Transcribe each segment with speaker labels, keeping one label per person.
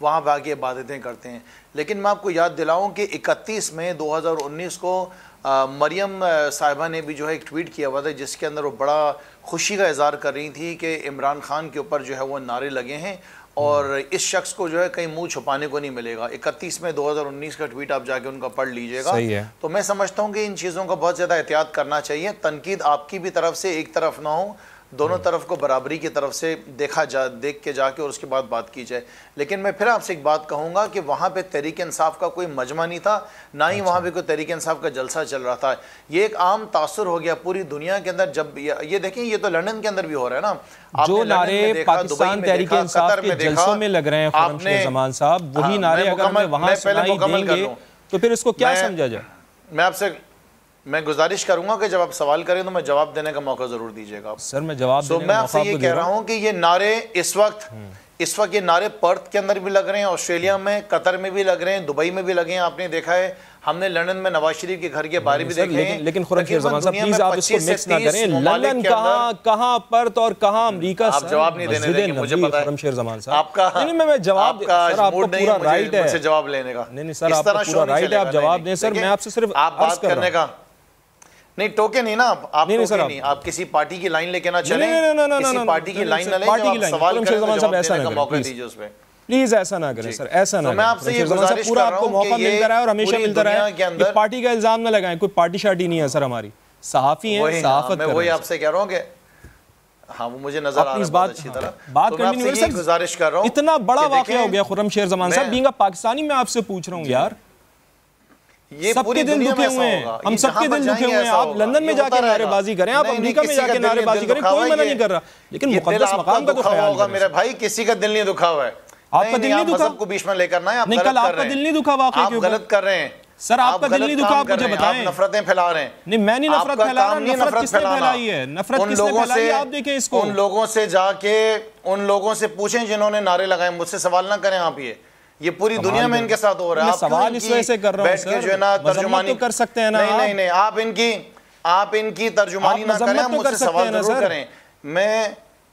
Speaker 1: وہاں پہ آکے عبادتیں کرتے ہیں. لیکن میں آپ کو یاد دلاؤں کہ 31 مئی 2019 کو مریم صاحبہ نے بھی جو ہے ایک ٹویٹ کیا ہوا تھا جس کے اندر وہ بڑا خوشی کا اظہار کر رہی تھی کہ عمران خان کے اوپر جو ہے وہ نعرے لگے ہیں اور اس شخص کو جو ہے کہیں منہ چھپانے کو نہیں ملے گا. 31 مئی 2019 کا ٹویٹ آپ جا کے ان کا پڑھ لیجئے گا. تو میں سمجھتا ہوں کہ ان چیزوں کا بہت زیادہ احتیاط کرنا چاہیے. تنقید آپ کی بھی طرف سے ایک طرف نہ ہو, دونوں طرف کو برابری کی طرف سے دیکھ کے جا کے اور اس کے بعد بات کی جائے. لیکن میں پھر آپ سے ایک بات کہوں گا کہ وہاں پہ تحریک انصاف کا کوئی مجمع نہیں تھا, نہ ہی وہاں پہ کوئی تحریک انصاف کا جلسہ چل رہا تھا. یہ ایک عام تاثر ہو گیا پوری دنیا کے اندر. جب یہ دیکھیں یہ تو لندن کے اندر بھی ہو رہا ہے نا,
Speaker 2: جو نعرے پاکستان تحریک انصاف کے جلسوں میں لگ رہے ہیں خرم شیر زمان صاحب, وہی نعرے اگر ہمیں وہاں سنائی دیں گے تو پھر اس کو کیا سمجھا جائے؟
Speaker 1: میں گزارش کروں گا کہ جب آپ سوال کریں تو میں جواب دینے کا موقع ضرور دیجیے گا.
Speaker 2: سر میں جواب دینے
Speaker 1: میں آپ سے یہ کہہ رہا ہوں کہ یہ نعرے اس وقت یہ نعرے پرتھ کے اندر بھی لگ رہے ہیں, آسٹریلیا میں, قطر میں بھی لگ رہے ہیں, دبئی میں بھی لگے ہیں. آپ نے دیکھا ہے, ہم نے لندن میں نواز شریف کے گھر کے باہر بھی دیکھے ہیں.
Speaker 2: لیکن خرم شیر زمان صاحب پلیز آپ اس کو مکس نہ کریں. لندن کہاں پرتھ اور کہاں امریکہ.
Speaker 1: آپ جواب نہیں دینے دیں گے, مجھے پتا ہے.
Speaker 2: خرم شیر زمان صاحب
Speaker 1: آپ کا
Speaker 2: جواب, سر آپ کا پورا رائٹ ہے
Speaker 1: مجھ سے جواب لینے کا.
Speaker 2: نہیں سر آپ کا پورا رائٹ ہے, آپ جواب دیں. سر میں آپ سے صرف
Speaker 1: آپ بات کرنے کا نہیں, ٹوکے نہیں نا آپ, نہیں, آپ کسی پارٹی کی لائن لے کے نہ چلیں, کسی پارٹی کی لائن نہ لیں. جب آپ سوال کریں تو جواب دینے کا موقع دیجئے اس پہ.
Speaker 2: پلیز ایسا نہ کریں سر, ایسا نہ کریں.
Speaker 1: میں آپ سے یہ گزارش کر رہا ہوں کہ یہ پوری دنیا کے اندر
Speaker 2: پارٹی کا الزام نہ لگائیں. کوئی پارٹی شارٹی نہیں ہے سر, ہماری صحافی ہیں, صحافت کر رہے ہیں.
Speaker 1: میں وہی آپ سے کہہ رہا ہوں کہ ہاں وہ مجھے نظر آ رہا ہے بہت اچھی طرح.
Speaker 2: بات کرنی نہیں ہے,
Speaker 1: گزارش کر رہا ہوں.
Speaker 2: اتنا بڑا واقعہ ہو گیا خرم شیر زمان صاحب, بینگ پاکستانی میں آپ سے پوچھ رہا ہوں یار. سب کے دل دکھے ہوئے ہیں, ہم سب کے دل دکھے ہوئے ہیں. آپ لندن میں جا کے نعرے بازی کریں, آپ امریکہ میں جا کے نعرے بازی کریں, کوئی منع نہیں کر رہا, لیکن مقدس مقام کا تو خیال کریں.
Speaker 1: میرے بھائی کسی کا دل نہیں دکھا ہوا ہے.
Speaker 2: آپ کا دل نہیں دکھا,
Speaker 1: مذہب کو بیچ میں لے کرنا ہے.
Speaker 2: نہیں کل آپ کا دل نہیں دکھا واقعی,
Speaker 1: آپ غلط کر رہے ہیں
Speaker 2: سر. آپ کا دل نہیں دکھا, آپ مجھے بتائیں.
Speaker 1: آپ نفرتیں پھیلا رہے ہیں.
Speaker 2: نہیں میں نہیں نفرت پھیلا رہا, نفرت کس نے پھیلائی ہے, نفرت کس نے پھیلائی ہے, آپ دیکھیں اس کو.
Speaker 1: ان لوگوں سے جا کے ان لوگوں سے پوچھیں جنہوں نے نعرے لگائے, مجھ سے سوال نہ کریں آپ. یہ پوری دنیا میں ان کے ساتھ ہو رہا ہے.
Speaker 2: میں سوال اس وجہ سے کر رہا ہوں سر, مذمت تو کر سکتے ہیں نا.
Speaker 1: نہیں آپ ان کی ترجمانی نہ کریں, مجھ سے سوال ضرور کریں.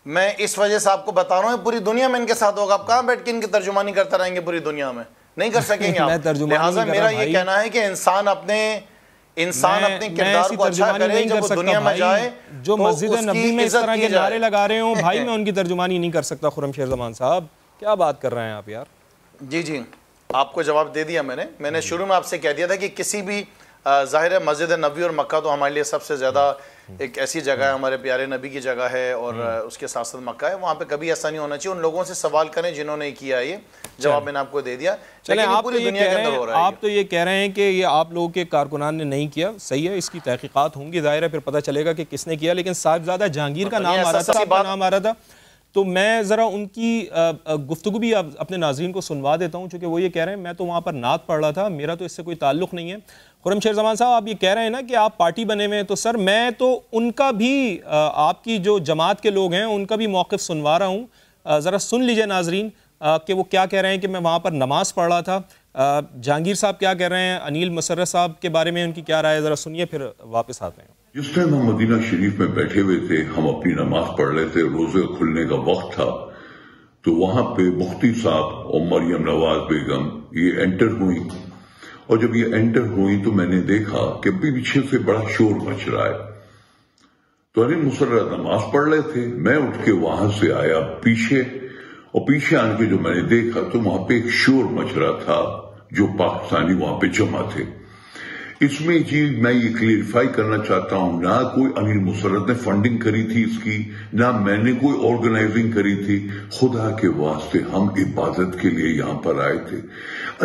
Speaker 1: میں اس وجہ سے آپ کو بتا رہا ہوں پوری دنیا میں ان کے ساتھ ہوگا. آپ کہاں بیٹھ کے ان کی ترجمانی کرتے رہیں گے پوری دنیا میں, نہیں کر سکیں گے آپ. لہٰذا میرا یہ کہنا ہے کہ انسان اپنے کردار کو اچھا کرے جب وہ دنیا میں جائے.
Speaker 2: جو مسجد نبی میں اس طرح کے نعرے لگا رہے ہوں بھائی, میں ان کی ترجمانی نہیں کر سکتا. خرم شیر زمان صاحب کیا بات کر رہے ہیں آپ یار.
Speaker 1: جی آپ کو جواب دے دیا میں نے شروع میں آپ سے کہہ دیا تھا کہ کسی بھی ظاہر ہے مسجد نبوی اور مکہ تو ہمارے لیے سب سے زیادہ ایک ایسی جگہ ہے, ہمارے پیارے نبی کی جگہ ہے, اور اس کے ساتھ ساتھ مکہ ہے. وہاں پہ کبھی ایسا نہیں ہونا چاہیے. ان لوگوں سے سوال کریں جنہوں نے کیا, یہ جواب میں نے آپ کو دے دیا.
Speaker 2: چلیں آپ تو یہ کہہ رہے ہیں کہ یہ آپ لوگوں کے کارکنان نے نہیں کیا, صحیح ہے, اس کی تحقیقات ہوں گی, ظاہر ہے پھر پتہ چلے گا کہ کس نے کیا. لیکن صاحبزادہ جہانگیر کا نام آ رہا تھا, تو میں ذرا ان کی گفتگو بھی اپنے ناظرین کو سنوا دیتا ہوں, چونکہ وہ یہ کہہ رہے ہیں میں تو وہاں پر نعت پڑھ رہا تھا, میرا تو اس سے کوئی تعلق نہیں ہے. خرم شیر زمان صاحب آپ یہ کہہ رہے ہیں نا کہ آپ پارٹی بنے ہوئے ہیں, تو سر میں تو ان کا بھی, آپ کی جو جماعت کے لوگ ہیں ان کا بھی موقف سنوا رہا ہوں. ذرا سن لیجئے ناظرین کہ وہ کیا کہہ رہے ہیں کہ میں وہاں پر نماز پڑھ رہا تھا. جہانگیر صاحب کیا کہہ رہے ہیں, انیل مسرت صاحب کے بارے میں ان کی کیا رائے ہے, ذرا سنیے پھر واپس آتے ہیں.
Speaker 3: جس ٹائم ہم مدینہ شریف میں بیٹھے ہوئے تھے, ہم اپنی نماز پڑھ رہے تھے, روزے کھلنے کا وقت تھا, تو وہاں پہ مفتی صاحب اور مریم نواز بیگم یہ انٹر ہوئی, اور جب یہ انٹر ہوئی تو میں نے دیکھا کہ پیچھے سے بڑا شور مچ رہا ہے. تو انیل مسرت نماز پڑھ رہے تھے, میں اٹھ کے وہاں سے آیا پیچھے, اور پیچھے آن کے جو میں نے دیکھا تو وہاں پہ ایک شور مچ رہا تھا, جو پاکستانی وہاں پہ جمع تھے. اس میں چیز میں یہ کلیریفائی کرنا چاہتا ہوں, نہ کوئی انیل مسرت نے فنڈنگ کری تھی اس کی, نہ میں نے کوئی آرگنائزنگ کری تھی. خدا کے واسطے ہم عبادت کے لیے یہاں پر آئے تھے.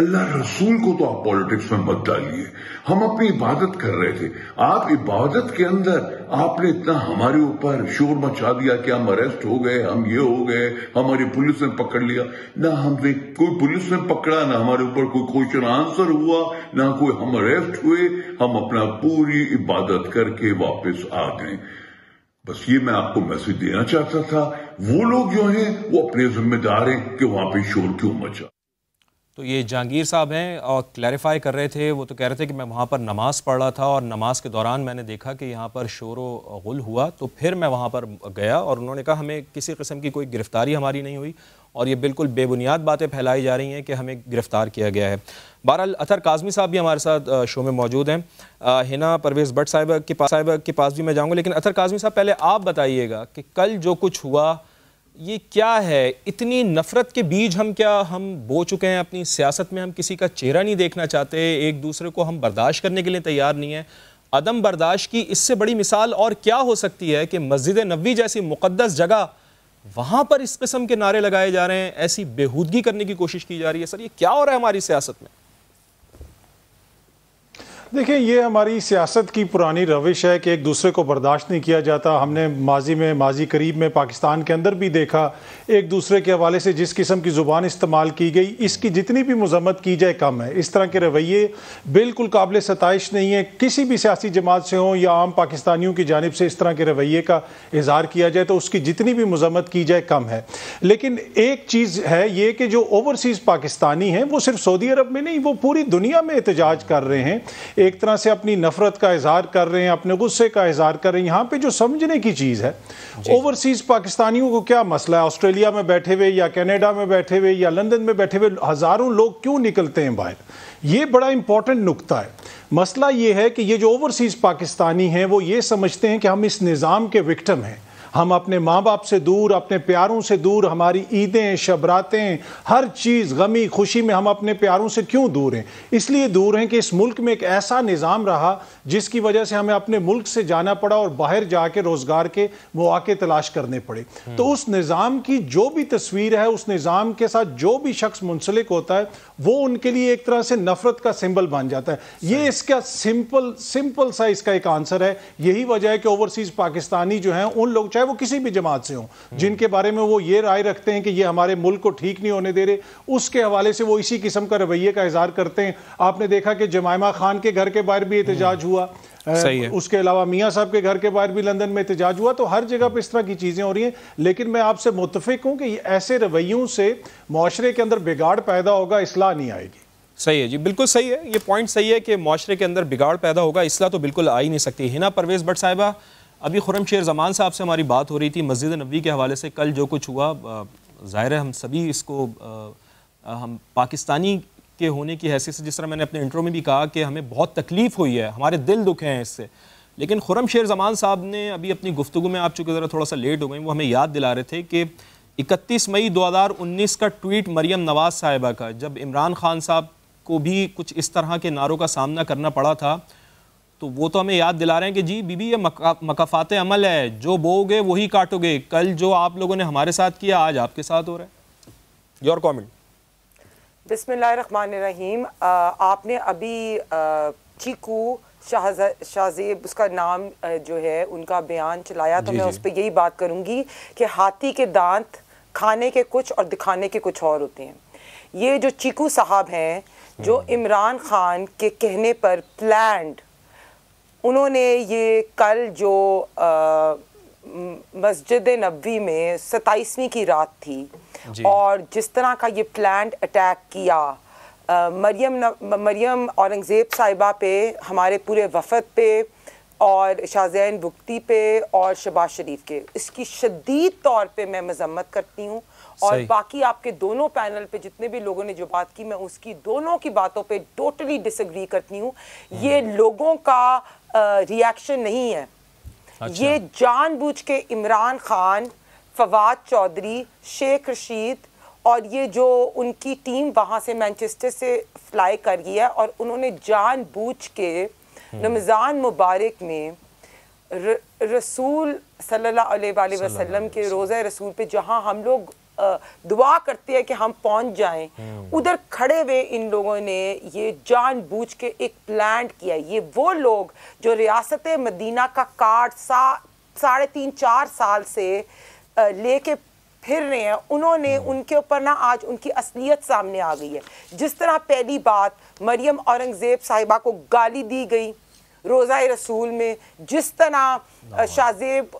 Speaker 3: اللہ رسول کو تو آپ پالیٹکس میں مت ڈالیے, ہم اپنی عبادت کر رہے تھے. آپ عبادت کے اندر آپ نے اتنا ہمارے اوپر شور مچا دیا کہ ہم اریسٹ ہو گئے, ہم یہ ہو گئے, ہماری پولیس نے پکڑ لیا. نہ ہم نے کوئی پولیس نے پکڑا, نہ ہمارے اوپر کوئی کوشچن آنسر ہوا, نہ کوئی ہم اریسٹ ہوئے. ہم اپنا پوری عبادت کر کے واپس آ گئے. بس یہ میں آپ کو میسج دینا چاہتا تھا. وہ لوگ جو ہیں وہ اپنے ذمہ دار ہیں کہ وہاں پہ شور کیوں مچا.
Speaker 2: تو یہ جہانگیر صاحب ہیں اور کلیریفائی کر رہے تھے, وہ تو کہہ رہے تھے کہ میں وہاں پر نماز پڑھ رہا تھا اور نماز کے دوران میں نے دیکھا کہ یہاں پر شور و غل ہوا, تو پھر میں وہاں پر گیا, اور انہوں نے کہا ہمیں کسی قسم کی کوئی گرفتاری ہماری نہیں ہوئی, اور یہ بالکل بے بنیاد باتیں پھیلائی جا رہی ہیں کہ ہمیں گرفتار کیا گیا ہے۔ بہرحال اطہر کاظمی صاحب بھی ہمارے ساتھ شو میں موجود ہیں، ہنا پرویز بٹ صاحبہ کے پاس بھی میں جاؤں گا، لیکن اطہر کاظمی صاحب پہلے آپ بتائیے گا کہ کل جو کچھ ہوا یہ کیا ہے؟ اتنی نفرت کے بیج ہم بو چکے ہیں اپنی سیاست میں، ہم کسی کا چہرہ نہیں دیکھنا چاہتے، ایک دوسرے کو ہم برداشت کرنے کے لیے تیار نہیں ہیں۔ عدم برداشت کی اس سے بڑی مثال اور کیا ہو سکتی ہے کہ مسجد نبوی جیسی مقدس جگہ، وہاں پر اس قسم کے نعرے لگائے جا رہے ہیں، ایسی بےہودگی کرنے کی کوشش کی جا رہی ہے۔ سر یہ کیا ہو رہا ہے ہماری سیاست میں؟
Speaker 4: دیکھیں، یہ ہماری سیاست کی پرانی روش ہے کہ ایک دوسرے کو برداشت نہیں کیا جاتا۔ ہم نے ماضی قریب میں پاکستان کے اندر بھی دیکھا، ایک دوسرے کے حوالے سے جس قسم کی زبان استعمال کی گئی، اس کی جتنی بھی مذمت کی جائے کم ہے۔ اس طرح کے رویے بالکل قابل ستائش نہیں ہے، کسی بھی سیاسی جماعت سے ہوں یا عام پاکستانیوں کی جانب سے اس طرح کے رویے کا اظہار کیا جائے تو اس کی جتنی بھی مذمت کی جائے کم ہے۔ لیکن ایک چیز ہے یہ کہ جو اوورسیز پاکستانی ہیں وہ صرف سعودی عرب میں نہیں، وہ پوری دنیا میں احتجاج کر رہے ہیں، ایک طرح سے اپنی نفرت کا اظہار کر رہے ہیں، اپنے غصے کا اظہار کر رہے ہیں۔ یہاں پہ جو سمجھنے کی چیز ہے، اوورسیز پاکستانیوں کو کیا مسئلہ ہے؟ آسٹریلیا میں بیٹھے ہوئے یا کینیڈا میں بیٹھے ہوئے یا لندن میں بیٹھے ہوئے ہزاروں لوگ کیوں نکلتے ہیں باہر؟ یہ بڑا امپورٹنٹ نکتہ ہے۔ مسئلہ یہ ہے کہ یہ جو اوورسیز پاکستانی ہیں وہ یہ سمجھتے ہیں کہ ہم اس نظام کے وکٹم ہیں، ہم اپنے ماں باپ سے دور، اپنے پیاروں سے دور، ہماری عیدیں، شبراتیں، ہر چیز، غمی خوشی میں ہم اپنے پیاروں سے کیوں دور ہیں؟ اس لیے دور ہیں کہ اس ملک میں ایک ایسا نظام رہا جس کی وجہ سے ہمیں اپنے ملک سے جانا پڑا اور باہر جا کے روزگار کے مواقع تلاش کرنے پڑے۔ تو اس نظام کی جو بھی تصویر ہے، اس نظام کے ساتھ جو بھی شخص منسلک ہوتا ہے وہ ان کے لیے ایک طرح سے نفرت کا سمبل بن جاتا ہے۔ یہ اس کا سمپل سا اس کا ایک آنسر ہے۔ یہی وجہ ہے کہ اوورسیز پاکستانی جو ہیں، ان لوگ چاہے وہ کسی بھی جماعت سے ہوں، جن کے بارے میں وہ یہ رائے رکھتے ہیں کہ یہ ہمارے ملک کو ٹھیک نہیں ہونے دے رہے، اس کے حوالے سے وہ اسی قسم کا رویے کا اظہار کرتے ہیں۔ آپ نے دیکھا کہ جمائمہ خان کے گھر کے باہر بھی احتجاج ہوا، اس کے علاوہ میاں صاحب کے گھر کے باہر بھی لندن میں احتجاج ہوا۔ تو ہر جگہ پہ اس طرح کی چیزیں ہو رہی ہیں، لیکن میں آپ سے متفق ہوں کہ ایسے رویوں سے معاشرے کے اندر بگاڑ پیدا ہوگا، اصلاح نہیں آئے گی۔
Speaker 2: صحیح ہے جی، بالکل صحیح ہے، یہ پوائنٹ صحیح ہے کہ معاشرے کے اندر بگاڑ پیدا ہوگا، اصلاح تو بالکل آ ہی نہیں سکتی۔ ہنا پرویز بٹ صاحبہ، ابھی خرم شیر زمان صاحب سے ہماری بات ہو رہی تھی مسجد نبوی کے حوالے سے، کل جو کچھ ہوا ظاہر ہے ہم سبھی اس کو ہم پاکستانی کے ہونے کی حیثیت سے، جس طرح میں نے اپنے انٹرو میں بھی کہا کہ ہمیں بہت تکلیف ہوئی ہے، ہمارے دل دکھے ہیں اس سے، لیکن خرم شیر زمان صاحب نے ابھی اپنی گفتگو میں، آپ چونکہ ذرا تھوڑا سا لیٹ ہو گئیں، وہ ہمیں یاد دلا رہے تھے کہ 31 مئی 2019 کا ٹویٹ مریم نواز صاحبہ کا، جب عمران خان صاحب کو بھی کچھ اس طرح کے نعروں کا سامنا کرنا پڑا تھا، تو وہ تو ہمیں یاد دلا رہے ہیں کہ جی بی بی یہ مکافات عمل ہے، جو بو گے وہی کاٹو گے، کل جو آپ لوگوں نے ہمارے ساتھ کیا آج آپ کے ساتھ ہو رہا ہے۔ Your comment.
Speaker 5: بسم اللہ الرحمن الرحیم۔ آپ نے ابھی چیکو شاہزیب، اس کا نام جو ہے، ان کا بیان چلایا، تو میں اس پہ یہی بات کروں گی کہ ہاتھی کے دانت کھانے کے کچھ اور دکھانے کے کچھ اور ہوتے ہیں۔ یہ جو چیکو صاحب ہیں، جو عمران خان کے کہنے پر پلانڈ، انہوں نے یہ کل جو مسجد نبوی میں 27ویں کی رات تھی اور جس طرح کا یہ پلانڈ اٹیک کیا مریم اورنگزیب صاحبہ پہ، ہمارے پورے وفد پہ اور شاہزین بگٹی پہ اور شہباز شریف کے، اس کی شدید طور پہ میں مذمت کرتی ہوں۔ اور باقی آپ کے دونوں پینل پہ جتنے بھی لوگوں نے جو بات کی، میں اس کی دونوں کی باتوں پہ ٹوٹلی ڈس ایگری کرتی ہوں۔ یہ لوگوں کا ریاکشن نہیں ہے، یہ جان بوجھ کے عمران خان، فواد چودھری، شیخ رشید اور یہ جو ان کی ٹیم وہاں سے مینچسٹر سے فلائی کر گئی ہے، اور انہوں نے جان بوجھ کے رمضان مبارک میں رسول صلی اللہ علیہ وآلہ وسلم کے روزہ رسول پہ، جہاں ہم لوگ دعا کرتے ہیں کہ ہم پہنچ جائیں، ادھر کھڑے ہوئے ان لوگوں نے یہ جان بوجھ کے ایک پلانٹ کیا۔ یہ وہ لوگ جو ریاست مدینہ کا کارڈ 3.5-4 سال سے لے کے پھر رہے ہیں، انہوں نے ان کے اوپر نا آج ان کی اصلیت سامنے آ گئی ہے۔ جس طرح پہلی بات مریم اورنگزیب صاحبہ کو گالی دی گئی، روزہ رسول میں جس طرح شاہزیب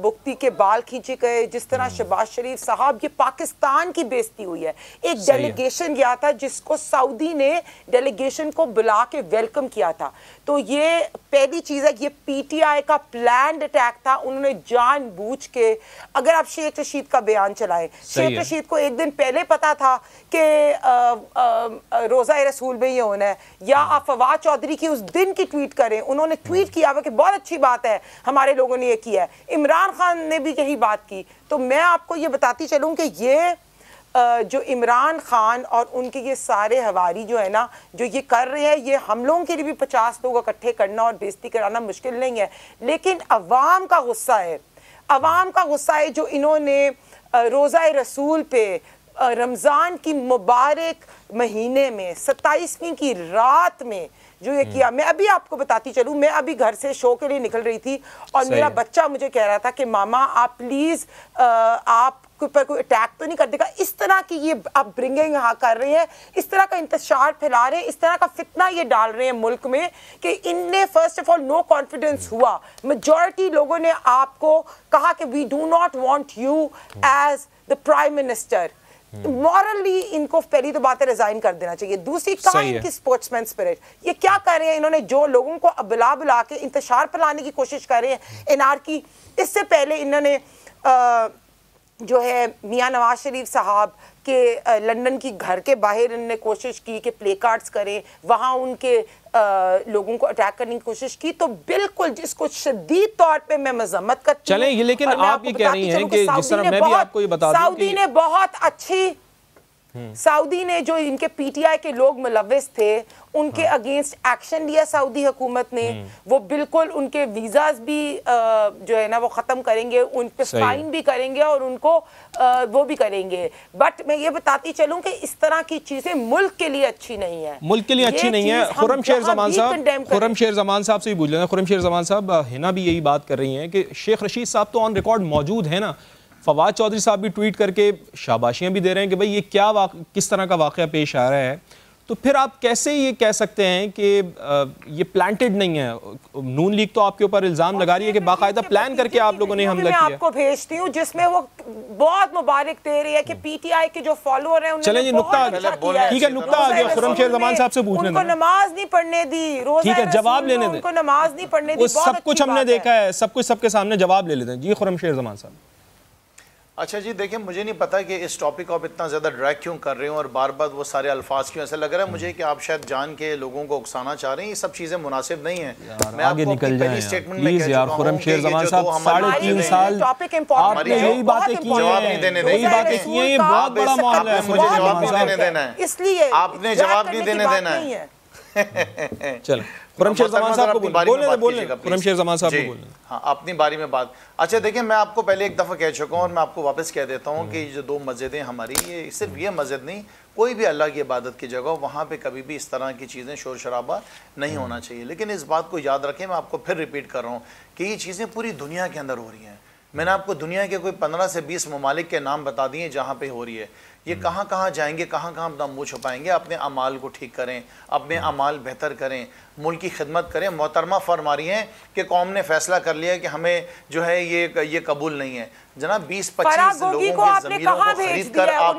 Speaker 5: بگٹی کے بال کھینچے گئے, جس طرح شہباز شریف صاحب, یہ پاکستان کی بےزتی ہوئی ہے. ایک ڈیلیگیشن گیا تھا جس کو سعودی نے ڈیلیگیشن کو بلا کے ویلکم کیا تھا. تو یہ پہلی چیز ہے, یہ پی ٹی آئی کا پلانڈ اٹیک تھا. انہوں نے جان بوجھ کے, اگر آپ شیخ رشید کا بیان چلائیں, شیخ رشید کو ایک دن پہلے پتا تھا کہ روزہ رسول میں یہ ہونا ہے, یا آپ فواد چودھری کی اس دن کی ٹویٹ کریں, انہوں نے ٹویٹ کیا ہوا کہ بہت اچھی بات ہے ہمارے لوگوں نے یہ کیا ہے. عمران خان نے بھی یہی بات کی. تو میں آپ کو یہ بتاتی چلوں کہ یہ جو عمران خان اور ان کے یہ سارے ہواری جو ہے نا, جو یہ کر رہے ہیں, یہ ہم لوگوں کے لیے بھی 50 لوگ اکٹھے کرنا اور بےزتی کرانا مشکل نہیں ہے, لیکن عوام کا غصہ ہے. عوام کا غصہ ہے جو انہوں نے روزہ رسول پہ رمضان کی مبارک مہینے میں 27ویں کی رات میں جو یہ کیا. میں ابھی آپ کو بتاتی چلوں, میں ابھی گھر سے شو کے لیے نکل رہی تھی اور میرا بچہ مجھے کہہ رہا تھا کہ ماما آپ پلیز آپ پر کوئی اٹیک تو نہیں کر دے گا. اس طرح کی یہ آپ برنگنگ یہاں کر رہے ہیں, اس طرح کا انتشار پھیلا رہے ہیں, اس طرح کا فتنہ یہ ڈال رہے ہیں ملک میں کہ ان نے first of all no confidence ہوا. میجورٹی لوگوں نے آپ کو کہا کہ we do not want you as the prime minister. Morally ان کو پہلی تو بات ہے ریزائن کر دینا چاہیے. دوسری کہاں ان کی اسپورٹس مین اسپرٹ, یہ کیا کر رہے ہیں انہوں نے, جو لوگوں کو بلا بلا کے انتشار پھیلانے کی کوشش کر رہے ہیں انار کی. اس سے پہلے انہوں نے جو ہے میاں نواز شریف صاحب کے لندن کی گھر کے باہر انہوں نے کوشش کی کہ پلے کارڈز کریں, وہاں ان کے لوگوں کو اٹیک کرنے کی کوشش کی. تو بالکل جس کو شدید طور پہ میں مذمت کرتی ہوں.
Speaker 2: چلیں یہ, لیکن آپ یہ کہہ رہی ہیں کہ جس طرح میں بھی آپ کو یہ بتا دوں
Speaker 5: سعودی نے بہت اچھی, سعودی نے جو ان کے پی ٹی آئی کے لوگ ملوث تھے ان کے اگینسٹ ایکشن لیا سعودی حکومت نے. وہ بالکل ان کے ویزاز بھی جو ہے نا وہ ختم کریں گے, ان پہ فائن بھی کریں گے اور ان کو وہ بھی کریں گے. بٹ میں یہ بتاتی چلوں کہ اس طرح کی چیزیں ملک کے لیے اچھی نہیں ہے,
Speaker 2: ملک کے لیے اچھی نہیں ہے. خرم شیر زمان صاحب, خرم شیر زمان صاحب سے بھی پوچھ لینا. خرم شیر زمان صاحب, ہنا بھی یہی بات کر رہی ہیں کہ شیخ رشید صاحب تو آن ریکارڈ موجود ہیں نا, فواد چودھری صاحب بھی ٹویٹ کر کے شاباشیاں بھی دے رہے ہیں کہ بھئی یہ کیا کس طرح کا واقعہ پیش آ رہا ہے. تو پھر آپ کیسے یہ کہہ سکتے ہیں کہ یہ پلانٹڈ نہیں ہے؟ نون لیگ تو آپ کے اوپر الزام لگا رہی ہے کہ باقاعدہ پلان کر کے آپ لوگوں نے حملہ کیا.
Speaker 5: میں آپ کو بھیجتی ہوں جس میں وہ بہت مبارک دے رہی ہے کہ پی ٹی آئی کے جو فالوور ہیں
Speaker 2: چلیں یہ نقطہ ٹھیک ہے, نقطہ آ گیا. خرم شیر زمان صاحب سے پوچھنے
Speaker 5: دیں, ان کو نماز نہیں پڑھنے دی,
Speaker 2: ٹھیک ہے جواب لینے دیں,
Speaker 5: ان کو نماز نہیں پڑھنے دی,
Speaker 2: سب کچھ ہم نے دیکھا ہے, سب کچھ سب کے سامنے جواب لے لیتے ہیں. جی خرم شیر زمان صاحب.
Speaker 1: اچھا جی دیکھیں, مجھے نہیں پتا کہ اس ٹاپک کو آپ اتنا زیادہ ڈریگ کیوں کر رہے ہیں اور بار بار وہ سارے الفاظ کیوں. ایسا لگ رہا ہے مجھے کہ آپ شاید جان کے لوگوں کو اکسانا چاہ رہے ہیں. یہ سب چیزیں مناسب نہیں ہیں. میں آپ کو اپنی پہلی سٹیٹمنٹ میں کہہ چکا ہوں کہ یہ جو دو ہمارے
Speaker 2: 3.5 سال آپ نے یہی باتیں کی ہیں,
Speaker 1: جواب نہیں دینے
Speaker 2: یہی باتیں کی ہیں, یہ بہت بڑا معاملہ ہے.
Speaker 1: مجھے جواب نہیں دینے دینا ہے,
Speaker 5: اس لیے
Speaker 1: آپ نے جواب نہیں دینے دینا ہے.
Speaker 2: چلیں خرم شیر زمان صاحب کو بولنے, خرم شیر زمان صاحب کو بولنے.
Speaker 1: ہاں اپنی باری میں بات. اچھا دیکھیں, میں آپ کو پہلے ایک دفعہ کہہ چکا ہوں اور میں آپ کو واپس کہہ دیتا ہوں کہ جو 2 مسجدیں ہماری, یہ صرف یہ مسجد نہیں, کوئی بھی اللہ کی عبادت کی جگہ وہاں پہ کبھی بھی اس طرح کی چیزیں شور شرابہ نہیں ہونا چاہیے. لیکن اس بات کو یاد رکھیں, میں آپ کو پھر ریپیٹ کر رہا ہوں کہ یہ چیزیں پوری دنیا کے اندر ہو رہی ہیں. میں نے آپ کو دنیا کے کوئی 15 سے 20 ممالک کے نام بتا دیے جہاں پہ ہو رہی ہے. یہ کہاں کہاں جائیں گے, کہاں کہاں اپنا منہ چھپائیں گے. اپنے اعمال کو ٹھیک کریں, اپنے اعمال بہتر کریں, ملک کی خدمت کریں. محترمہ فرما رہی ہیں کہ قوم نے فیصلہ کر لیا کہ ہمیں جو ہے یہ قبول نہیں ہے. جناب 20-25 لوگوں کی زمینوں کو خرید کر آپ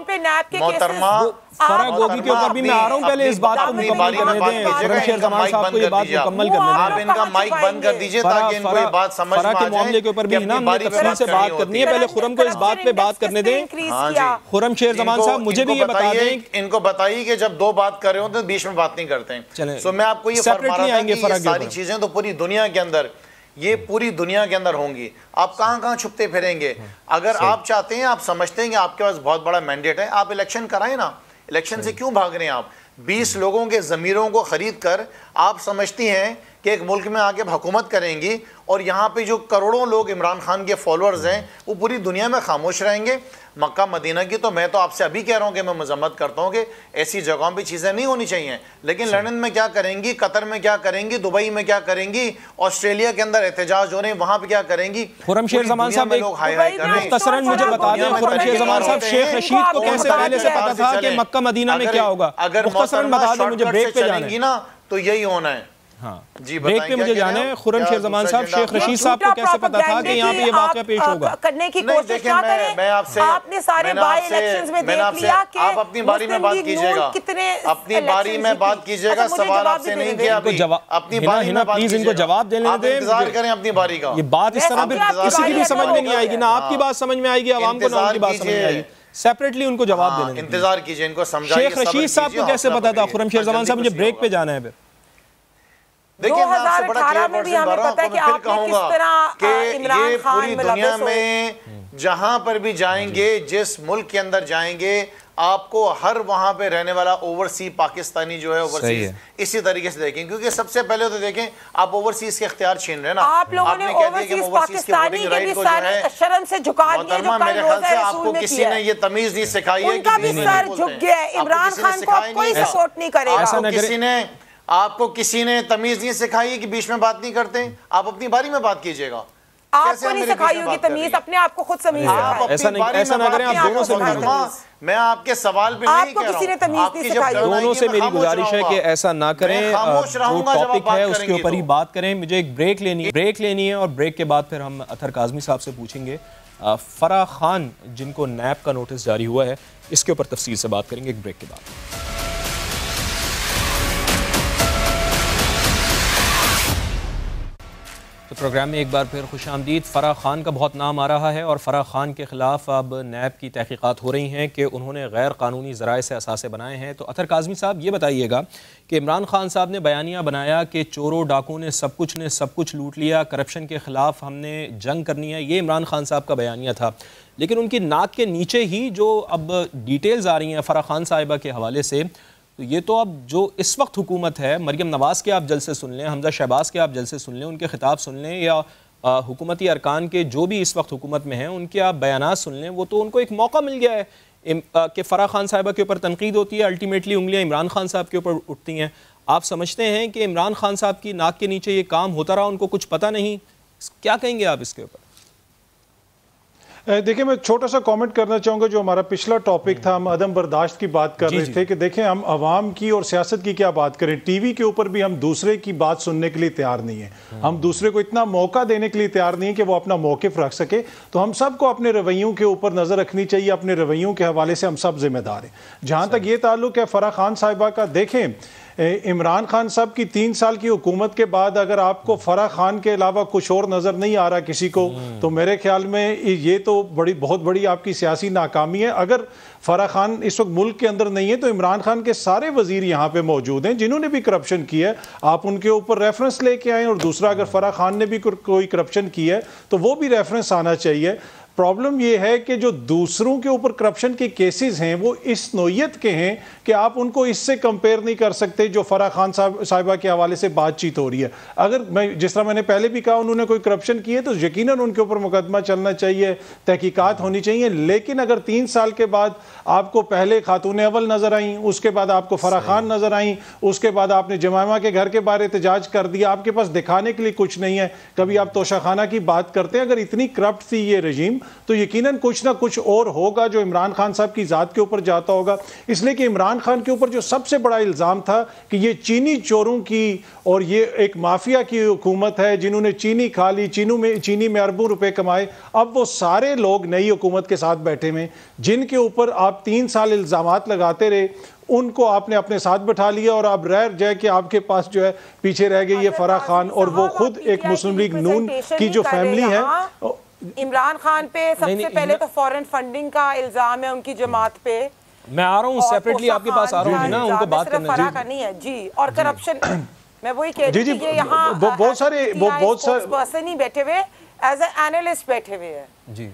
Speaker 1: محترمہ
Speaker 2: فرح گوگی کے اوپر بھی میں آ رہا ہوں, پہلے اس بات کو مکمل کرنے دیں. خرم شیر زمان صاحب کو یہ بات مکمل کرنے دیں.
Speaker 1: آپ ان کا مائک بند کر دیجئے تاکہ ان کو یہ بات سمجھ میں آ جائے.
Speaker 2: فرح کے معاملے کے اوپر بھی ہم نے تفصیل سے بات کرنی ہے, پہلے خرم کو اس بات پہ بات کرنے دیں. خرم شیر زمان صاحب مجھے بھی یہ بتا دیں,
Speaker 1: ان کو بتائیے کہ جب 2 بات کر رہے ہوں تو بیچ میں بات نہیں کرتے ہیں. سو میں آپ کو یہ فرما رہا تھا کہ یہ ساری چیزیں تو پوری دنیا کے اندر, یہ پوری دنیا کے اندر ہوں گی. آپ کہاں کہاں چھپتے پھریں گے؟ اگر آپ چاہتے ہیں, آپ سمجھتے ہیں کہ آپ کے پاس بہت بڑا مینڈیٹ ہے, آپ الیکشن کرائیں نا. الیکشن سے کیوں بھاگ رہے ہیں آپ؟ 20 لوگوں کے ضمیروں کو خرید کر آپ سمجھتی ہیں کہ ایک ملک میں آ کے حکومت کریں گی اور یہاں پہ جو کروڑوں لوگ عمران خان کے فالوورز ہیں وہ پوری دنیا میں خاموش رہیں گے. مکہ مدینہ کی تو میں تو آپ سے ابھی کہہ رہا ہوں کہ میں مذمت کرتا ہوں کہ ایسی جگہوں پہ چیزیں نہیں ہونی چاہیے. لیکن لندن میں کیا کریں گی, قطر میں کیا کریں گی, دبئی میں کیا کریں گی, آسٹریلیا کے اندر احتجاج ہو رہے ہیں وہاں پہ کیا کریں گی.
Speaker 2: خرم شیر زمان صاحب مختصراً مجھے بتا دیں, خرم شیر زمان صاحب شیخ رشید کو کیسے پہلے سے پتا تھا کہ مکہ مدینہ میں کیا ہوگا؟
Speaker 1: اگر
Speaker 2: مختصراً بتا دیں مجھے, بریک پہ جانا ہے
Speaker 1: نا تو یہی ہونا ہے.
Speaker 2: ہاں
Speaker 1: جی
Speaker 2: بریک پہ مجھے جانا ہے. خرم شیر زمان صاحب, شیخ رشید صاحب کو کیسے پتا تھا کہ یہاں پہ یہ واقعہ پیش ہوگا؟
Speaker 5: کرنے کی کوشش نہ کریں. آپ نے سارے بائی الیکشنز میں دیکھ لیا کہ
Speaker 1: آپ اپنی باری میں بات کیجئے گا, اپنی باری میں بات کیجئے گا, سوال آپ سے نہیں کیا ابھی, اپنی باری میں بات کیجئے گا.
Speaker 2: ان کو جواب دینے دیں,
Speaker 1: انتظار کریں اپنی باری کا.
Speaker 2: یہ بات اس طرح کسی کی بھی سمجھ میں نہیں آئے گی, نہ آپ کی بات سمجھ میں آئے گی, عوام کو نہ ان کی بات سمجھ میں آئے گی. سیپریٹلی ان کو جواب دینے دیں.
Speaker 1: انتظار کیجئے, ان کو سمجھائیے.
Speaker 2: شیخ رشید صاحب کو کیسے پتا تھا؟ خرم شیر زمان صاحب مجھے بریک پہ جانا ہے پھر.
Speaker 5: 2018 میں بھی ہمیں پتا ہے کہ آپ نے کس طرح عمران خان
Speaker 1: دنیا میں جہاں پر بھی جائیں گے, جس ملک کے اندر جائیں گے, آپ کو ہر وہاں پہ رہنے والا اوورسی پاکستانی جو ہے اوورسیز اسی طریقے سے دیکھیں, کیونکہ سب سے پہلے تو دیکھیں آپ اوورسیز کے اختیار چھین رہے ہیں نا.
Speaker 5: آپ لوگوں نے اوورسیز پاکستانی کے بھی سر شرم سے جھکا دیے جو کل روزہ رسول میں
Speaker 1: کسی نے یہ تمیز نہیں سکھائی ہے,
Speaker 5: ان کا بھی سر جھک گیا ہے. عمران خان کو کوئی سپورٹ نہیں کرے گا.
Speaker 1: آپ کو کسی نے تمیز نہیں سکھائی کہ بیچ میں بات نہیں کرتے, آپ اپنی باری میں بات کیجئے گا.
Speaker 5: آپ کو نہیں سکھائی ہوگی تمیز, اپنے آپ کو خود تمیز سکھائی.
Speaker 2: ایسا نہ کریں, آپ دونوں سے
Speaker 1: میں آپ کے سوال پہ نہیں کہہ رہا ہوں,
Speaker 5: کسی نے تمیز نہیں سکھائی.
Speaker 2: دونوں سے میری گزارش ہے کہ ایسا نہ کریں, جو ٹاپک ہے اس کے اوپر ہی بات کریں. مجھے ایک بریک لینی ہے اور بریک کے بعد پھر ہم اطہر کاظمی صاحب سے پوچھیں گے فرح خان جن کو نیب کا نوٹس جاری ہوا ہے, اس کے اوپر تفصیل سے بات کریں گے ایک بریک کے بعد. تو پروگرام میں ایک بار پھر خوش آمدید. فرح خان کا بہت نام آ رہا ہے اور فرح خان کے خلاف اب نیب کی تحقیقات ہو رہی ہیں کہ انہوں نے غیر قانونی ذرائع سے اثاثے بنائے ہیں. تو اطہر کاظمی صاحب یہ بتائیے گا کہ عمران خان صاحب نے بیانیہ بنایا کہ چوروں ڈاکوں نے سب کچھ لوٹ لیا, کرپشن کے خلاف ہم نے جنگ کرنی ہے, یہ عمران خان صاحب کا بیانیہ تھا. لیکن ان کی ناک کے نیچے ہی جو اب ڈیٹیلز آ رہی ہیں فرح خان صاحبہ کے حوالے سے, تو یہ تو اب جو اس وقت حکومت ہے, مریم نواز کے آپ جلسے سن لیں, حمزہ شہباز کے آپ جلسے سن لیں, ان کے خطاب سن لیں, یا حکومتی ارکان کے جو بھی اس وقت حکومت میں ہیں ان کے آپ بیانات سن لیں, وہ تو ان کو ایک موقع مل گیا ہے کہ فرح خان صاحبہ کے اوپر تنقید ہوتی ہے, الٹیمیٹلی انگلیاں عمران خان صاحب کے اوپر اٹھتی ہیں. آپ سمجھتے ہیں کہ عمران خان صاحب کی ناک کے نیچے یہ کام ہوتا رہا, ان کو کچھ پتہ نہیں؟ کیا کہیں گے آپ اس کے اوپر؟
Speaker 4: دیکھیں میں چھوٹا سا کامنٹ کرنا چاہوں گا. جو ہمارا پچھلا ٹاپک تھا, ہم عدم برداشت کی بات کر رہے تھے کہ دیکھیں ہم عوام کی اور سیاست کی کیا بات کریں, ٹی وی کے اوپر بھی ہم دوسرے کی بات سننے کے لیے تیار نہیں ہیں, ہم دوسرے کو اتنا موقع دینے کے لیے تیار نہیں ہیں کہ وہ اپنا موقف رکھ سکے. تو ہم سب کو اپنے رویوں کے اوپر نظر رکھنی چاہیے, اپنے رویوں کے حوالے سے ہم سب ذمہ دار ہیں. جہاں تک یہ تعلق ہے فرح خان صاحبہ کا, دیکھیں عمران خان صاحب کی 3 سال کی حکومت کے بعد اگر آپ کو فرح خان کے علاوہ کچھ اور نظر نہیں آ رہا کسی کو, تو میرے خیال میں یہ تو بہت بڑی آپ کی سیاسی ناکامی ہے. اگر فرح خان اس وقت ملک کے اندر نہیں ہے تو عمران خان کے سارے وزیر یہاں پہ موجود ہیں جنہوں نے بھی کرپشن کی ہے, آپ ان کے اوپر ریفرنس لے کے آئیں. اور دوسرا, اگر فرح خان نے بھی کوئی کرپشن کی ہے تو وہ بھی ریفرنس آنا چاہیے. پرابلم یہ ہے کہ جو دوسروں کے اوپر کرپشن کے کیسز ہیں وہ اس نوعیت کے ہیں کہ آپ ان کو اس سے کمپیئر نہیں کر سکتے جو فرح خان صاحبہ کے حوالے سے بات چیت ہو رہی ہے. اگر جس طرح میں نے پہلے بھی کہا انہوں نے کوئی کرپشن کی ہے تو یقیناً ان کے اوپر مقدمہ چلنا چاہیے, تحقیقات ہونی چاہیے. لیکن اگر 3 سال کے بعد آپ کو پہلے خاتون اول نظر آئیں, اس کے بعد آپ کو فرح خان نظر آئیں, اس کے بعد آپ نے جمائمہ کے گھر کے بارے احتجاج کر دیا, آپ کے پاس دکھانے کے لیے کچھ نہیں ہے, کبھی آپ توشہ خانہ کی بات کرتے ہیں. اگر اتنی کرپٹ تھی یہ رجیم تو یقیناً کچھ نہ کچھ اور ہوگا جو عمران خان صاحب کی ذات کے اوپر جاتا ہوگا. اس لیے کہ عمران خان کے اوپر جو سب سے بڑا الزام تھا کہ یہ چینی چوروں کی اور یہ ایک مافیا کی حکومت ہے جنہوں نے چینی کھا لی, چینی میں اربوں روپے کمائے. اب وہ سارے لوگ نئی حکومت کے ساتھ بیٹھے ہوئے جن کے اوپر آپ 3 سال الزامات لگاتے رہے, ان کو آپ نے اپنے ساتھ بٹھا لیا اور اب رہ جائے کہ آپ کے پاس جو ہے پیچھے رہ گئی یہ فرح خان, اور وہ خود ایک مسلم لیگ نون کی جو فیملی ہے.
Speaker 5: عمران خان پہ سب سے پہلے تو فورن فنڈنگ کا الزام ہے ان کی جماعت پہ.
Speaker 2: میں آ رہا ہوں سیپریٹلی آپ کے پاس آ رہا ہوں نا, ان کو بات کرنا
Speaker 5: ہے جی. اور کرپشن میں وہی کہہ رہی ہوں کہ یہاں بہت سارے پرسن ہی بیٹھے ہوئے ایز اے اینالسٹ بیٹھے ہوئے ہیں. جی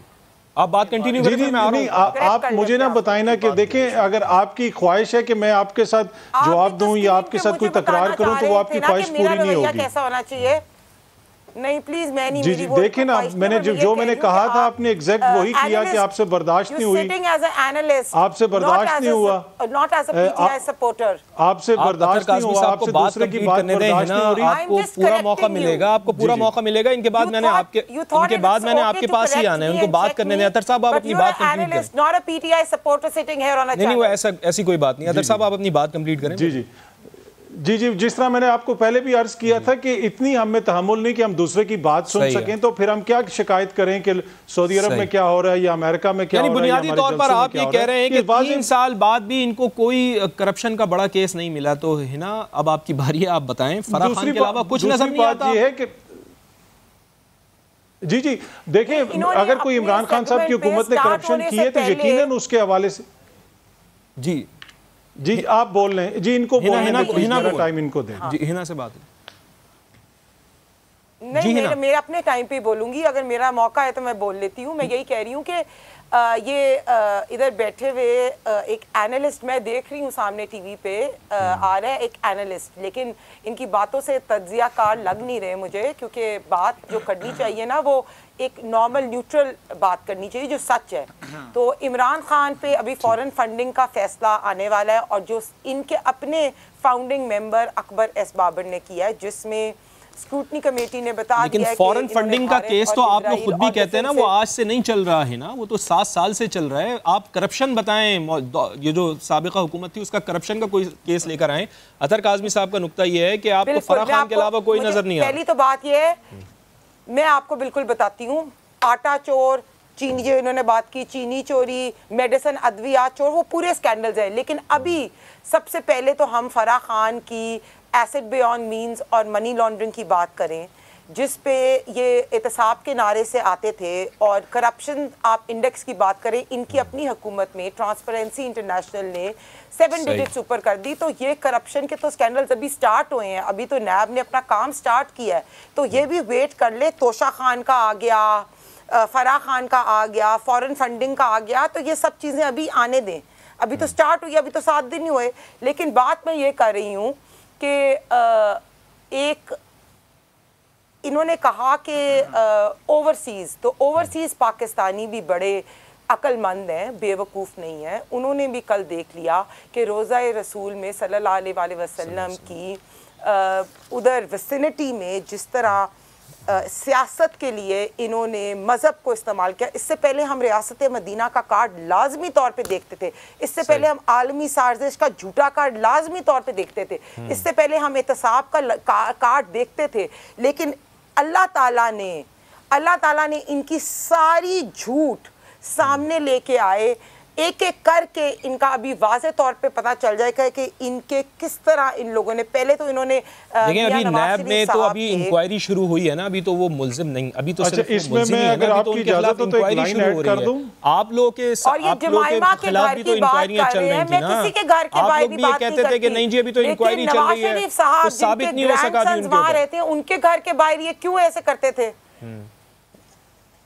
Speaker 2: آپ بات کنٹینیو کریں.
Speaker 4: نہیں آپ مجھے نہ بتائیں نا کہ دیکھیں اگر آپ کی خواہش ہے کہ میں آپ کے ساتھ جواب دوں یا آپ کے ساتھ کوئی تکرار کروں تو وہ آپ کی خواہش پوری نہیں ہوگی.
Speaker 5: کیسا ہونا چاہیے؟ نہیں پلیز میں نہیں,
Speaker 4: جی دیکھیں نا, میں نے جو میں نے کہا تھا آپ نے ایگزیکٹ وہی کیا کہ آپ سے برداشت نہیں ہوئی, آپ سے برداشت نہیں ہوا, آپ سے برداشت نہیں ہوا, آپ سے دوسرے کی بات برداشت نہیں ہو رہی.
Speaker 2: آپ کو پورا موقع ملے گا, آپ کو پورا موقع ملے گا. ان کے بعد میں نے آپ کے پاس ہی آنا ہے, ان کو بات کرنے دیں. اطہر صاحب آپ اپنی بات کمپلیٹ کریں. نہیں وہ ایسی کوئی بات نہیں. اطہر صاحب آپ اپنی بات کمپلیٹ کریں.
Speaker 4: جی جی جی، جس طرح میں نے آپ کو پہلے بھی عرض کیا تھا کہ اتنی ہم میں تحمل نہیں کہ ہم دوسرے کی بات سن سکیں، تو پھر ہم کیا شکایت کریں کہ سعودی عرب میں کیا ہو رہا ہے یا امریکہ میں کیا ہو رہا ہے.
Speaker 2: یعنی بنیادی طور پر آپ یہ کہہ رہے ہیں کہ 3 سال بعد بھی ان کو کوئی کرپشن کا بڑا کیس نہیں ملا. تو ہنا اب آپ کی باری ہے، آپ بتائیں. فرح خان کے علاوہ کچھ نظر نہیں آتا.
Speaker 4: یہ ہے کہ جی جی دیکھیں، اگر کوئی عمران خان صاحب کی حکومت نے کرپشن کی ہے تو یقیناً اس کے حوالے سے
Speaker 2: جی
Speaker 4: جی آپ بول رہے ہیں. جی ان کو ٹائم ان کو دیں.
Speaker 2: جی ہنا سے بات
Speaker 5: نہیں، میں اپنے ٹائم پہ بولوں گی. اگر میرا موقع ہے تو میں بول لیتی ہوں. میں یہی کہہ رہی ہوں کہ یہ ادھر بیٹھے ہوئے ایک اینالسٹ میں دیکھ رہی ہوں سامنے ٹی وی پہ آ رہا ہے ایک اینالسٹ، لیکن ان کی باتوں سے تجزیہ کار لگ نہیں رہے مجھے، کیونکہ بات جو کرنی چاہیے نا وہ ایک نارمل نیوٹرل بات کرنی چاہیے جو سچ ہے. تو عمران خان پہ ابھی فورن فنڈنگ کا فیصلہ آنے والا ہے، اور جو ان کے اپنے فاؤنڈنگ ممبر اکبر ایس بابر نے کیا ہے، جس میں اسکروٹنی کمیٹی نے بتا دیا.
Speaker 2: لیکن فورن فنڈنگ کا کیس تو آپ لوگ خود بھی کہتے ہیں نا وہ آج سے نہیں چل رہا ہے نا، وہ تو 7 سال سے چل رہا ہے. آپ کرپشن بتائیں، یہ جو سابقہ حکومت تھی اس کا کرپشن کا کوئی کیس لے کر آئیں. اطہر کاظمی صاحب کا نقطہ یہ ہے کہ آپ کو فرح خان کے علاوہ کوئی نظر نہیں آ رہا.
Speaker 5: پہلی تو بات یہ ہے، میں آپ کو بالکل بتاتی ہوں، آٹا چور، چینی جو انہوں نے بات کی، چینی چوری، میڈیسن ادویات چور، وہ پورے سکینڈلز ہیں. لیکن ابھی سب سے پہلے تو ہم فرح خان کی ایسڈ بیونڈ مینز اور منی لانڈرنگ کی بات کریں، جس پہ یہ احتساب کے نعرے سے آتے تھے. اور کرپشن آپ انڈیکس کی بات کریں، ان کی اپنی حکومت میں ٹرانسپیرنسی انٹرنیشنل نے 7 ڈیجٹس اوپر کر دی. تو یہ کرپشن کے تو سکینڈلز ابھی سٹارٹ ہوئے ہیں، ابھی تو نیب نے اپنا کام سٹارٹ کیا ہے. تو یہ بھی ویٹ کر لے. توشہ خان کا آ گیا، فرح خان کا آ گیا، فورن فنڈنگ کا آ گیا. تو یہ سب چیزیں ابھی آنے دیں، ابھی تو سٹارٹ ہوئی، ابھی تو 7 دن ہی ہوئے. لیکن بات میں یہ کر رہی ہوں کہ ایک انہوں نے کہا کہ اوورسیز، تو اوورسیز پاکستانی بھی بڑے عقل مند ہیں، بے وقوف نہیں ہیں. انہوں نے بھی کل دیکھ لیا کہ روزہ رسول میں صلی اللہ علیہ وآلہ وسلم کی ادھر وسینٹی میں جس طرح سیاست کے لیے انہوں نے مذہب کو استعمال کیا. اس سے پہلے ہم ریاست مدینہ کا کارڈ لازمی طور پہ دیکھتے تھے، اس سے پہلے ہم عالمی سازش کا جھوٹا کارڈ لازمی طور پہ دیکھتے تھے، اس سے پہلے ہم احتساب کا کارڈ دیکھتے تھے. لیکن اللہ تعالیٰ نے ان کی ساری جھوٹ سامنے لے کے آئے، ایک ایک کر کے ان کا ابھی واضح طور پہ پتا چل جائے گا کہ ان کے کس طرح ان لوگوں نے پہلے تو انہوں نے
Speaker 2: دیکھیں ابھی نیب میں تو ابھی انکوائری شروع ہوئی ہے نا، ابھی تو وہ ملزم نہیں، ابھی تو صرف
Speaker 4: اس میں میں اگر آپ کی اجازت ہو تو ایک لائن ایڈ کر دوں.
Speaker 2: آپ لوگ کے خلاف بھی تو انکوائریاں چل رہی تھی نا، آپ لوگ بھی یہ کہتے تھے کہ نہیں جی ابھی تو انکوائری چل رہی ہے، تو ثابت نہیں ہو سکا بھی
Speaker 5: ان کے گھر کے باہر یہ کیوں ایسے کرتے تھے.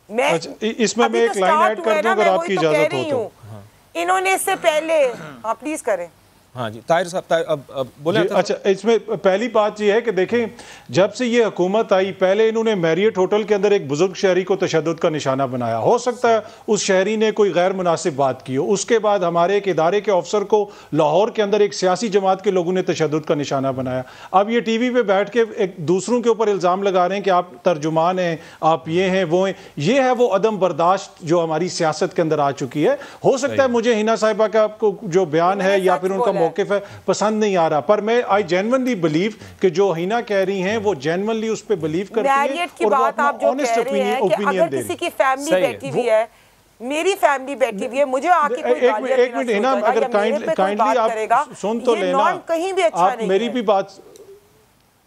Speaker 4: اس میں ایک لائن ایڈ کر دوں اگر آپ کی اجازت ہو تو.
Speaker 5: انہوں نے اس سے پہلے پلیز کریں.
Speaker 2: ہاں جی طاہر صاحب بولیں.
Speaker 4: اچھا اس میں پہلی بات یہ ہے کہ دیکھیں جب سے یہ حکومت آئی پہلے انہوں نے میریٹ ہوٹل کے اندر ایک بزرگ شہری کو تشدد کا نشانہ بنایا. ہو سکتا ہے اس شہری نے کوئی غیر مناسب بات کی ہو. اس کے بعد ہمارے ایک ادارے کے افسر کو لاہور کے اندر ایک سیاسی جماعت کے لوگوں نے تشدد کا نشانہ بنایا. اب یہ ٹی وی پہ بیٹھ کے ایک دوسروں کے اوپر الزام لگا رہے ہیں کہ آپ ترجمان ہیں، آپ یہ ہیں وہ ہیں. یہ ہے وہ عدم برداشت جو ہماری سیاست کے اندر آ چکی ہے. ہو سکتا ہے مجھے ہنا صاحبہ کا جو بیان ہے یا پھر ان کا موقف ہے پسند نہیں آ رہا، پر میں آئی جینونلی بلیو کہ جو ہینا کہہ رہی ہیں وہ جینونلی اس پہ بلیو کرتی ہیں اور وہ اپنا آنسٹ اوپینین دے رہی ہیں.
Speaker 5: اگر کسی کی فیملی بیٹھی ہوئی ہے، میری فیملی بیٹھی ہوئی ہے، مجھے آ کے کوئی گالیاں دینا شروع کرے گا یا میرے پہ کوئی بات کرے گا، یہ نام کہیں بھی اچھا نہیں ہے.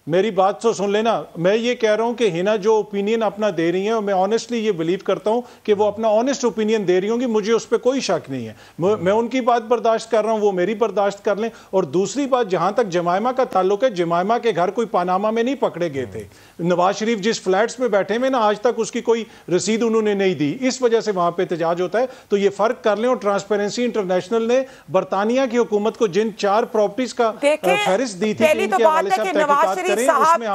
Speaker 4: میری بات تو سن لینا. میں یہ کہہ رہا ہوں کہ ہنا جو اوپینین اپنا دے رہی ہیں اور میں آنیسٹلی یہ بلیو کرتا ہوں کہ وہ اپنا آنیسٹ اوپینین دے رہی ہوں گی، مجھے اس پہ کوئی شک نہیں ہے. میں ان کی بات برداشت کر رہا ہوں، وہ میری برداشت کر لیں. اور دوسری بات جہاں تک جمائمہ کا تعلق ہے، جمائمہ کے گھر کوئی پاناما میں نہیں پکڑے گئے تھے. نواز شریف جس فلیٹس میں بیٹھے میں نا آج تک اس کی کوئی رسید انہوں نے نہیں دی، اس وجہ سے وہاں پہ احتجاج ہوتا ہے. تو یہ فرق کر لیں. اور ٹرانسپیرنسی انٹرنیشنل نے برطانیہ کی حکومت کو جن 4 پراپرٹیز کا فہرست دی تھی کہ ان کے حوالے سے تحقیقات کریں، اس میں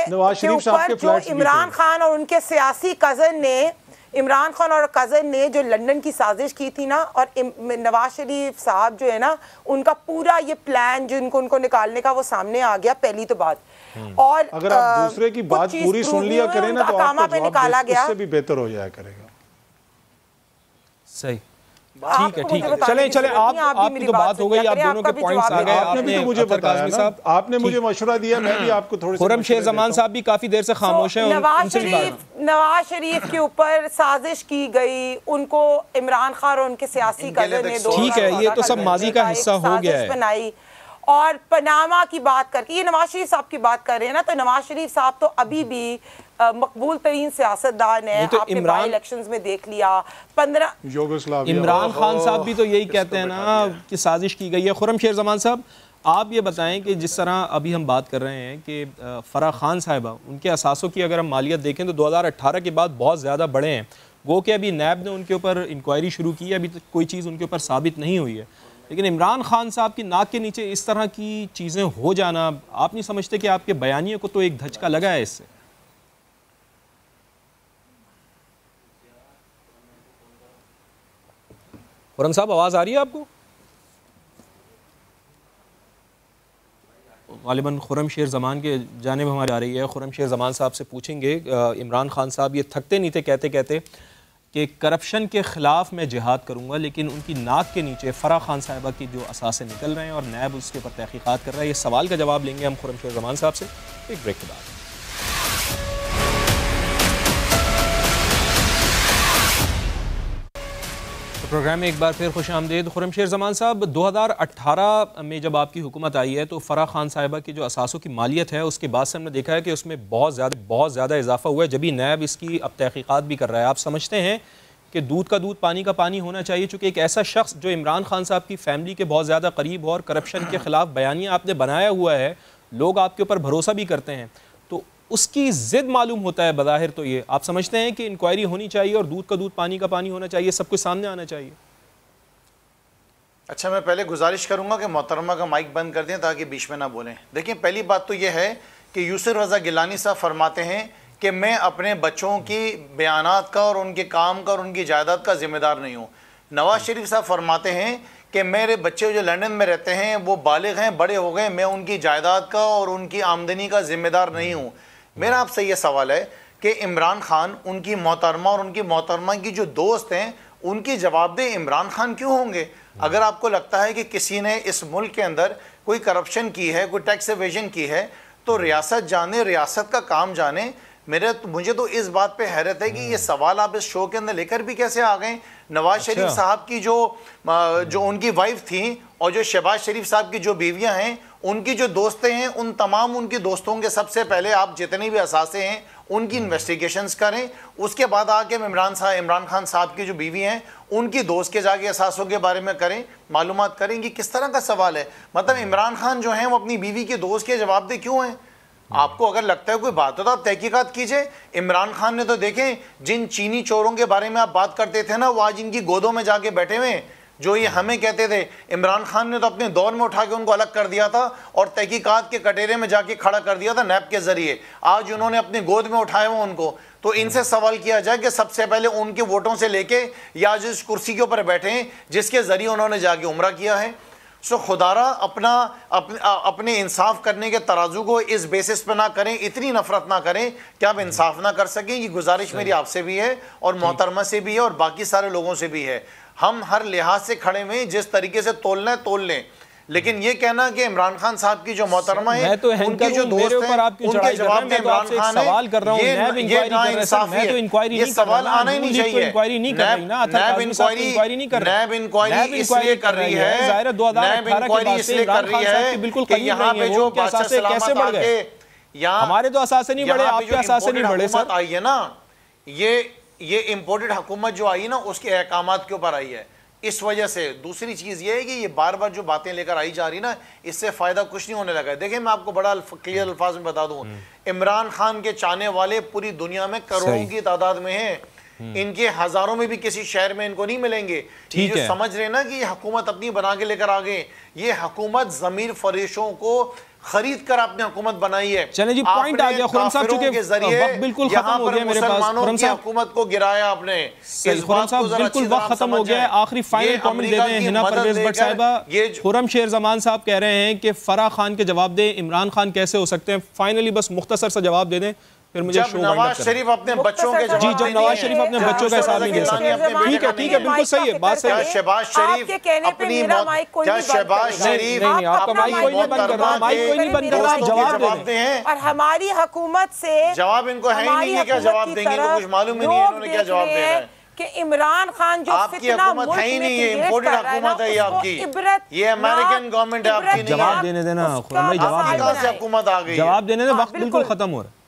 Speaker 4: نواز شریف صاحب کے فلیٹس بھی
Speaker 5: عمران خان اور ان کے سیاسی کزن نے، عمران خان اور کزن نے جو لندن کی سازش کی تھی نا، اور نواز شریف صاحب جو ہے نا ان کا پورا یہ پلان جو ان کو نکالنے کا وہ سامنے آ گیا. پہلی تو بات. اور
Speaker 4: اگر آپ دوسرے کی بات پوری سن لیا کریں نا تو آپ کا جواب اس سے بھی بہتر ہو جایا کرے گا.
Speaker 2: صحیح. ٹھیک ہے ٹھیک ہے چلیں آپ کی تو بات ہو گئی, آپ دونوں کے پوائنٹس آ گئے.
Speaker 4: آپ نے بھی تو مجھے بتایا نا, آپ نے مجھے مشورہ دیا, میں بھی آپ کو تھوڑے سے.
Speaker 2: خرم شیر زمان صاحب بھی کافی دیر سے خاموش ہیں.
Speaker 5: نواز شریف کے اوپر سازش کی گئی, ان کو عمران خان اور ان کے سیاسی کزن نے
Speaker 2: ٹھیک ہے, یہ تو سب ماضی کا حصہ ہو گیا ہے.
Speaker 5: بنائی اور پاناما کی بات کر کے, یہ نواز شریف صاحب کی بات کر رہے ہیں نا, تو نواز شریف صاحب تو ابھی بھی مقبول ترین سیاستدان ہے. آپ نے بائی الیکشنز میں دیکھ لیا 15.
Speaker 2: عمران خان صاحب بھی تو یہی کہتے ہیں نا کہ سازش کی گئی ہے. خرم شیر زمان صاحب آپ یہ بتائیں کہ جس طرح ابھی ہم بات کر رہے ہیں کہ فرح خان صاحبہ, ان کے اثاثوں کی اگر ہم مالیت دیکھیں تو 2018 کے بعد بہت زیادہ بڑھے ہیں. گو کہ ابھی نیب نے ان کے اوپر انکوائری شروع کی ہے, ابھی تک کوئی چیز ان کے اوپر ثابت نہیں ہوئی ہے. لیکن عمران خان صاحب کی ناک کے نیچے اس طرح کی چیزیں ہو جانا, آپ نہیں سمجھتے کہ آپ کے بیانیے کو تو ایک دھچکا لگا ہے اس سے؟ خرم صاحب آواز آ رہی ہے آپ کو؟ غالباً خرم شیر زمان کے جانب ہماری آ رہی ہے. خرم شیر زمان صاحب سے پوچھیں گے, عمران خان صاحب یہ تھکتے نہیں تھے کہتے کہتے کہ کرپشن کے خلاف میں جہاد کروں گا, لیکن ان کی ناک کے نیچے فرح خان صاحبہ کی جو اثاثے نکل رہے ہیں اور نیب اس کے اوپر تحقیقات کر رہا ہے. یہ سوال کا جواب لیں گے ہم خرم شیر زمان صاحب سے ایک بریک کے بعد. پروگرام میں ایک بار پھر خوش آمدید. خرم شیر زمان صاحب 2018 میں جب آپ کی حکومت آئی ہے تو فرح خان صاحبہ کی جو اثاثوں کی مالیت ہے اس کے بعد سے ہم نے دیکھا ہے کہ اس میں بہت زیادہ اضافہ ہوا ہے, جبھی نیب اس کی اب تحقیقات بھی کر رہا ہے. آپ سمجھتے ہیں کہ دودھ کا دودھ پانی کا پانی ہونا چاہیے, چونکہ ایک ایسا شخص جو عمران خان صاحب کی فیملی کے بہت زیادہ قریب ہو اور کرپشن کے خلاف بیانیہ آپ نے بنایا ہوا ہے, لوگ آپ کے اوپر بھروسہ بھی کرتے ہیں, تو اس کی ضد معلوم ہوتا ہے بظاہر. تو یہ آپ سمجھتے ہیں کہ انکوائری ہونی چاہیے اور دودھ کا دودھ پانی کا پانی ہونا چاہیے, سب کچھ سامنے آنا چاہیے؟
Speaker 1: اچھا, میں پہلے گزارش کروں گا کہ محترمہ کا مائک بند کر دیں تاکہ بیچ میں نہ بولیں. دیکھیں, پہلی بات تو یہ ہے کہ یوسف رضا گیلانی صاحب فرماتے ہیں کہ میں اپنے بچوں کی بیانات کا اور ان کے کام کا اور ان کی جائیداد کا ذمہ دار نہیں ہوں. نواز شریف صاحب فرماتے ہیں کہ میرے بچے جو لندن میں رہتے ہیں وہ بالغ ہیں, بڑے ہو گئے, میں ان کی جائیداد کا اور ان کی آمدنی کا ذمہ دار نہیں ہوں. میرا آپ سے یہ سوال ہے کہ عمران خان, ان کی محترمہ اور ان کی محترمہ کی جو دوست ہیں, ان کی جواب دہ عمران خان کیوں ہوں گے؟ اگر آپ کو لگتا ہے کہ کسی نے اس ملک کے اندر کوئی کرپشن کی ہے, کوئی ٹیکس ایویژن کی ہے, تو ریاست جانے, ریاست کا کام جانے. مجھے تو اس بات پہ حیرت ہے کہ یہ سوال آپ اس شو کے اندر لے کر بھی کیسے آ گئے. نواز شریف صاحب کی جو ان کی وائف تھیں اور جو شہباز شریف صاحب کی جو بیویاں ہیں, ان کی جو دوستیں ہیں, ان تمام ان کی دوستوں کے سب سے پہلے آپ جتنے بھی اثاثے ہیں ان کی انویسٹیگیشنز کریں. اس کے بعد آ کے عمران خان صاحب کی جو بیوی ہیں ان کی دوست کے جا کے اثاثوں کے بارے میں کریں, معلومات کریں. کہ کس طرح کا سوال ہے؟ مطلب عمران خان جو ہیں وہ اپنی بیوی کے دوست کے جواب دہ کیوں ہیں؟ آپ کو اگر لگتا ہے کوئی بات ہو تو آپ تحقیقات کیجئے. عمران خان نے تو دیکھیں جن چینی چوروں کے بارے میں آپ بات کرتے تھے نا, وہ آج ان کی گودوں میں جا کے بیٹھے ہوئے ہیں. جو یہ ہمیں کہتے تھے, عمران خان نے تو اپنے دور میں اٹھا کے ان کو الگ کر دیا تھا اور تحقیقات کے کٹہرے میں جا کے کھڑا کر دیا تھا نیب کے ذریعے. آج انہوں نے اپنی گود میں اٹھایا ہوا ان کو. تو ان سے سوال کیا جائے کہ سب سے پہلے ان کے ووٹوں سے لے کے یا جس کرسی کے اوپر بیٹھے ہیں جس کے ذریعے انہوں نے جا کے عمرہ کیا ہے. سو خدارہ اپنے انصاف کرنے کے ترازو کو اس بیسس پہ نہ کریں, اتنی نفرت نہ کریں کہ آپ انصاف نہ کر سکیں. یہ گزارش میری آپ سے بھی ہے اور محترمہ سے بھی ہے اور باقی سارے لوگوں سے بھی ہے. ہم ہر لحاظ سے کھڑے ہوئے, جس طریقے سے تولنا ہے تول لیں, لیکن یہ کہنا کہ عمران خان صاحب کی جو محترمہ ہیں ان کی جو دوست ہیں ان کے جواب میں عمران خان ہے, یہ ناانصافی ہے. یہ سوال آنا ہی نہیں چاہیے. نیب انکوائری اس لیے کر رہی ہے, نیب انکوائری اس لیے کر رہی ہے کہ یہاں پہ جو بادشاہ سلامت آ کے
Speaker 2: ہمارے تو اثاثے نہیں بڑھے, آپ کے اثاثے نہیں بڑھے.
Speaker 1: حکومت آئی ہے نا, یہ امپورٹڈ حکومت جو آئی نا اس کے احکامات کے اوپر آئی ہے. اس وجہ سے دوسری چیز یہ ہے کہ یہ بار بار جو باتیں لے کر آئی جا رہی نا, اس سے فائدہ کچھ نہیں ہونے لگا ہے. دیکھیں میں آپ کو بڑا کلیئر الفاظ میں بتا دوں, عمران خان کے چاہنے والے پوری دنیا میں کروڑوں کی تعداد میں ہیں. ان کے ہزاروں میں بھی کسی شہر میں ان کو نہیں ملیں گے. یہ جو سمجھ رہے نا کہ یہ حکومت اپنی بنا کے لے کر آگے, یہ حکومت ضمیر فریشوں کو خرید کر آپ نے حکومت بنائی ہے.
Speaker 2: چلیں جی, پوائنٹ آ گیا خرم صاحب, چونکہ وقت بالکل ختم ہو گیا میرے پاس.
Speaker 1: خرم صاحب حکومت کو گرایا آپ نے,
Speaker 2: خرم صاحب بالکل وقت ختم ہو گیا ہے. آخری فائنل کامنٹ دے دیں ہنا پرویز بٹ صاحبہ. خرم شیر زمان صاحب کہہ رہے ہیں کہ فرح خان کے جواب دیں عمران خان کیسے ہو سکتے ہیں, فائنلی بس مختصر سا جواب دے دیں پھر مجھے
Speaker 1: جب نواز شریف اپنے بچوں کے
Speaker 2: جی جب نواز شریف اپنے بچوں کا حساب نہیں دے سکتے، ٹھیک ہے بالکل صحیح ہے، بات صحیح ہے.
Speaker 1: شہباز شریف اپنی کیا شہباز شریف
Speaker 2: نہیں آپ کا مائک کوئی نہیں بند کر رہا، مائک کوئی نہیں بند کر رہا، جواب دیں.
Speaker 5: اور ہماری حکومت سے
Speaker 1: جواب ان کو ہے ہی نہیں ہے، کیا جواب دیں گے؟ ان کو کچھ معلوم ہی نہیں ہے انہوں نے کیا جواب دینا ہے.
Speaker 5: کہ عمران خان جو
Speaker 1: آپ کی حکومت ہے ہی نہیں ہے، امپورٹڈ حکومت ہے یہ آپ کی، یہ امریکن گورنمنٹ ہے آپ کی.
Speaker 2: جواب دینے دینا خرم بھائی،
Speaker 1: کہاں سے حکومت آ گئی؟
Speaker 2: جواب دینے دیں، وقت بالکل ختم ہو رہا ہے.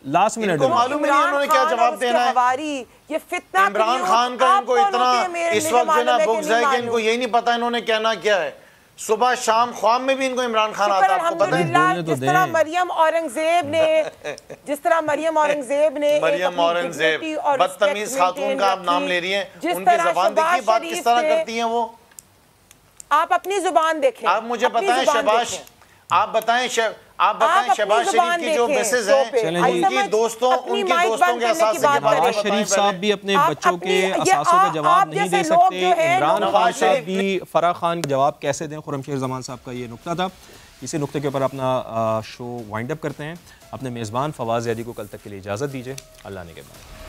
Speaker 2: لاسٹ منٹ
Speaker 1: ان کو معلوم ہی نہیں انہوں نے کیا جواب دینا ہے.
Speaker 5: یہ فتنہ
Speaker 1: عمران خان کا ان کو اتنا اس وقت جو نا بغض ہے کہ ان کو یہی نہیں پتا انہوں نے کہنا کیا ہے. صبح شام خواب میں بھی ان کو عمران خان آتا، آپ کو پتہ ہے.
Speaker 5: جس طرح مریم اورنگزیب نے
Speaker 1: مریم اورنگزیب بدتمیز خاتون کا آپ نام لے رہی ہیں، ان کی زبان دیکھیے، بات کس طرح کرتی ہیں وہ.
Speaker 5: آپ اپنی زبان دیکھیں.
Speaker 1: آپ مجھے بتائیں شہباز، آپ بتائیں شہباز شریف کی جو میسز ہیں ان کی دوستوں کے اساس سے
Speaker 2: نواز شریف صاحب بھی اپنے بچوں کے اساسوں کا جواب نہیں دے سکتے، عمران خان صاحب بھی فرح خان کا جواب کیسے دیں؟ خرم شیر زمان صاحب کا یہ نقطہ تھا. اسی نقطے کے اوپر اپنا شو وائنڈ اپ کرتے ہیں. اپنے میزبان فواز زیدی کو کل تک کے لیے اجازت دیجیے. اللہ نے کے بعد.